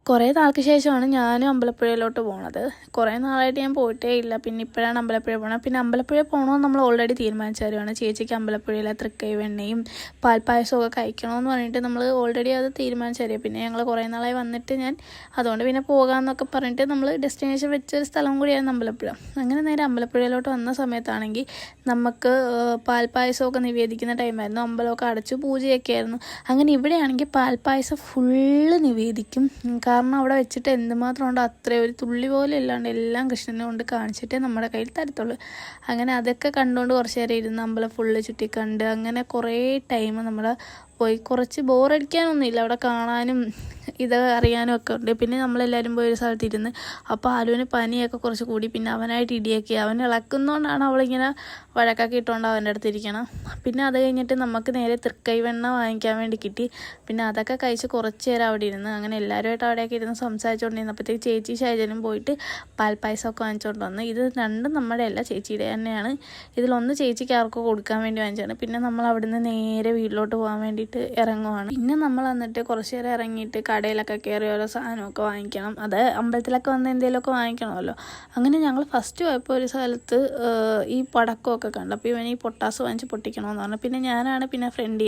കുറെ നാൾക്ക് ശേഷമാണ് ഞാനും അമ്പലപ്പുഴയിലോട്ട് പോണത്. കുറെ നാളായിട്ട് ഞാൻ പോയിട്ടേ ഇല്ല. പിന്നെ ഇപ്പോഴാണ് അമ്പലപ്പുഴ പോണത്. പിന്നെ അമ്പലപ്പുഴ പോകണമെന്ന് നമ്മൾ ഓൾറെഡി തീരുമാനിച്ച കാര്യമാണ്. ചേച്ചിക്ക് അമ്പലപ്പുഴയിലെ തൃക്കൈ വെണ്ണയും പാൽപ്പായസവും ഒക്കെ കഴിക്കണമെന്ന് പറഞ്ഞിട്ട് നമ്മൾ ഓൾറെഡി അത് തീരുമാനിച്ച കാര്യം. പിന്നെ ഞങ്ങൾ കുറേ നാളായി വന്നിട്ട് അതുകൊണ്ട് പിന്നെ പോകാമെന്നൊക്കെ പറഞ്ഞിട്ട് നമ്മൾ ഡെസ്റ്റിനേഷൻ വെച്ചൊരു സ്ഥലം കൂടിയായിരുന്നു അമ്പലപ്പുഴ. അങ്ങനെ നേരെ അമ്പലപ്പുഴയിലോട്ട് വന്ന സമയത്താണെങ്കിൽ നമുക്ക് പാൽപ്പായസമൊക്കെ നിവേദിക്കുന്ന ടൈമായിരുന്നു. അമ്പലമൊക്കെ അടച്ചു, പൂജയൊക്കെ ആയിരുന്നു. അങ്ങനെ ഇവിടെയാണെങ്കിൽ പാൽപ്പായസം ഫുള്ള് നിവേദിക്കും. കാരണം അവിടെ വെച്ചിട്ട് എന്തുമാത്രം ഉണ്ടോ അത്രയും, ഒരു തുള്ളി പോലും ഇല്ലാണ്ട് എല്ലാം കൃഷ്ണനെ കൊണ്ട് കാണിച്ചിട്ടേ നമ്മുടെ കയ്യിൽ തരത്തുള്ളൂ. അങ്ങനെ അതൊക്കെ കണ്ടുകൊണ്ട് കുറച്ച് നേരം ഇരുന്ന് അമ്പലം ഫുള്ള് ചുറ്റിക്കണ്ട് അങ്ങനെ കുറേ ടൈം നമ്മൾ പോയി. കുറച്ച് ബോറടിക്കാനൊന്നുമില്ല, അവിടെ കാണാനും ഇത് അറിയാനും ഒക്കെ ഉണ്ട്. പിന്നെ നമ്മളെല്ലാവരും പോയി ഒരു സ്ഥലത്തിരുന്ന്. അപ്പോൾ ആലുവിന് പനിയൊക്കെ കുറച്ച് കൂടി. പിന്നെ അവനായിട്ട് ഇടിയൊക്കെ, അവൻ ഇളക്കുന്നതുകൊണ്ടാണ് അവളിങ്ങനെ വഴക്കൊക്കെ ഇട്ടുകൊണ്ട് അവൻ്റെ അടുത്ത് ഇരിക്കണം. പിന്നെ അത് കഴിഞ്ഞിട്ട് നമുക്ക് നേരെ തൃക്കൈ വെണ്ണ വാങ്ങിക്കാൻ വേണ്ടി കിട്ടി. പിന്നെ അതൊക്കെ കഴിച്ച് കുറച്ച് നേരം അവിടെ ഇരുന്ന്. അങ്ങനെ എല്ലാവരുമായിട്ട് അവിടെയൊക്കെ ഇരുന്ന് സംസാരിച്ചുകൊണ്ടിരുന്നപ്പോഴത്തേക്ക് ചേച്ചി ശൈജനും പോയിട്ട് പാൽപ്പായസമൊക്കെ വാങ്ങിച്ചുകൊണ്ട് വന്നു. ഇത് രണ്ടും നമ്മുടെ അല്ല, ചേച്ചിയുടെ തന്നെയാണ്. ഇതിലൊന്ന് ചേച്ചിക്ക് ആർക്കോ കൊടുക്കാൻ വേണ്ടി വാങ്ങിച്ചാണ്. പിന്നെ നമ്മൾ അവിടുന്ന് നേരെ വീട്ടിലോട്ട് പോകാൻ വേണ്ടിയിട്ട് ഇറങ്ങുവാണ്. പിന്നെ നമ്മൾ വന്നിട്ട് കുറച്ച് നേരം ഇറങ്ങിയിട്ട് കടയിലൊക്കെ കയറി ഓരോ സാധനമൊക്കെ വാങ്ങിക്കണം. അത് അമ്പലത്തിലൊക്കെ വന്ന് എന്തെങ്കിലുമൊക്കെ വാങ്ങിക്കണമല്ലോ. അങ്ങനെ ഞങ്ങൾ ഫസ്റ്റ് പോയപ്പോൾ ഒരു സ്ഥലത്ത് ഈ പടക്കമൊക്കെ കണ്ടു. അപ്പോൾ ഇവൻ ഈ പൊട്ടാസ് വാങ്ങിച്ച് പൊട്ടിക്കണമെന്ന് പറഞ്ഞു. പിന്നെ ഞാനാണ് പിന്നെ ഫ്രണ്ട്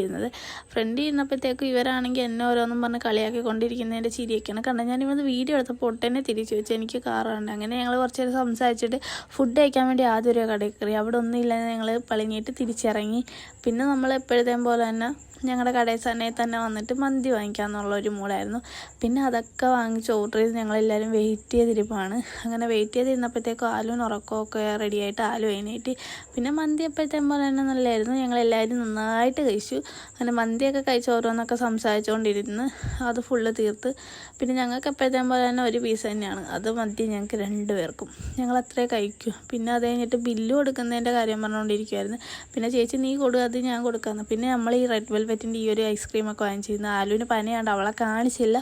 ചെയ്യുന്നപ്പോഴത്തേക്കും ഇവരാണെങ്കിൽ എന്നെ ഓരോന്നും പറഞ്ഞ് കളിയാക്കിക്കൊണ്ടിരിക്കുന്നതിൻ്റെ ചിരിയൊക്കെയാണ് കണ്ടത്. ഞാനിവന്ന് വീഡിയോ എടുത്തപ്പോൾ ഒട്ടനെ തിരിച്ചു വെച്ച് എനിക്ക് കാറുണ്ട്. അങ്ങനെ ഞങ്ങൾ കുറച്ച് നേരം സംസാരിച്ചിട്ട് ഫുഡ് കഴിക്കാൻ വേണ്ടി ആദ്യം ഒരു കടയിൽ കയറി. അവിടെ ഒന്നും ഇല്ലാതെ ഞങ്ങൾ പളിങ്ങിയിട്ട് തിരിച്ചിറങ്ങി. പിന്നെ നമ്മൾ എപ്പോഴത്തേം പോലെ തന്നെ ഞങ്ങളുടെ കടയിൽ തന്നെ വന്നിട്ട് മന്തി വാങ്ങിക്കാമെന്നുള്ളൊരു മൂടായിരുന്നു. പിന്നെ അതൊക്കെ വാങ്ങിച്ച് ഓർഡർ ചെയ്ത് ഞങ്ങളെല്ലാവരും വെയിറ്റ് ചെയ്തിരിപ്പാണ്. അങ്ങനെ വെയിറ്റ് ചെയ്തിരുന്നപ്പോഴത്തേക്കും ആലുവിന് ഉറക്കമൊക്കെ റെഡിയായിട്ട് ആലു എഴുന്നേറ്റ്. പിന്നെ മന്തി എപ്പോഴത്തേം പോലെ തന്നെ നല്ലതായിരുന്നു. ഞങ്ങളെല്ലാവരും നന്നായിട്ട് കഴിച്ചു. അങ്ങനെ മന്തിയൊക്കെ കഴിച്ച് ഓരോന്നൊക്കെ സംസാരിച്ചുകൊണ്ടിരുന്ന് അത് ഫുള്ള് തീർത്ത്. പിന്നെ ഞങ്ങൾക്ക് എപ്പോഴത്തേം പോലെ തന്നെ ഒരു പീസ് തന്നെയാണ്. അത് മതി ഞങ്ങൾക്ക് 2 പേർക്കും. ഞങ്ങളത്രേ കഴിക്കും. പിന്നെ അത് കഴിഞ്ഞിട്ട് ബില്ല് കൊടുക്കുന്നതിൻ്റെ കാര്യം പറഞ്ഞുകൊണ്ടിരിക്കുമായിരുന്നു. പിന്നെ ചേച്ചി നീ കൊടുക്കുക, അത് ഞാൻ കൊടുക്കാമെന്ന്. പിന്നെ നമ്മൾ ഈ റെഡ് വെൽവെറ്റിൻ്റെ ഈ ഒരു ഐസ്ക്രീമൊക്കെ വാങ്ങിച്ചിരുന്നു. ആലുവിന് പനിയാണ്ട് അവളെ കാണിച്ചില്ല.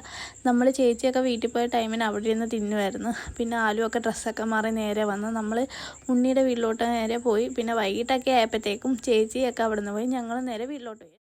നമ്മൾ ചേച്ചിയൊക്കെ വീട്ടിൽ പോയ ടൈമിന് അവിടെ ഇരുന്ന് തിന്നുമായിരുന്നു. പിന്നെ ആലുവൊക്കെ ഡ്രസ്സൊക്കെ മാറി നേരെ വന്ന് നമ്മൾ ഉണ്ണിയുടെ വീട്ടിലോട്ട് നേരെ പോയി. പിന്നെ വൈകിട്ടൊക്കെ ആയപ്പോഴത്തേക്കും ചേച്ചിയൊക്കെ അവിടെ നിന്ന് പോയി. ഞങ്ങൾ നേരെ വീട്ടിലോട്ട് പോയി.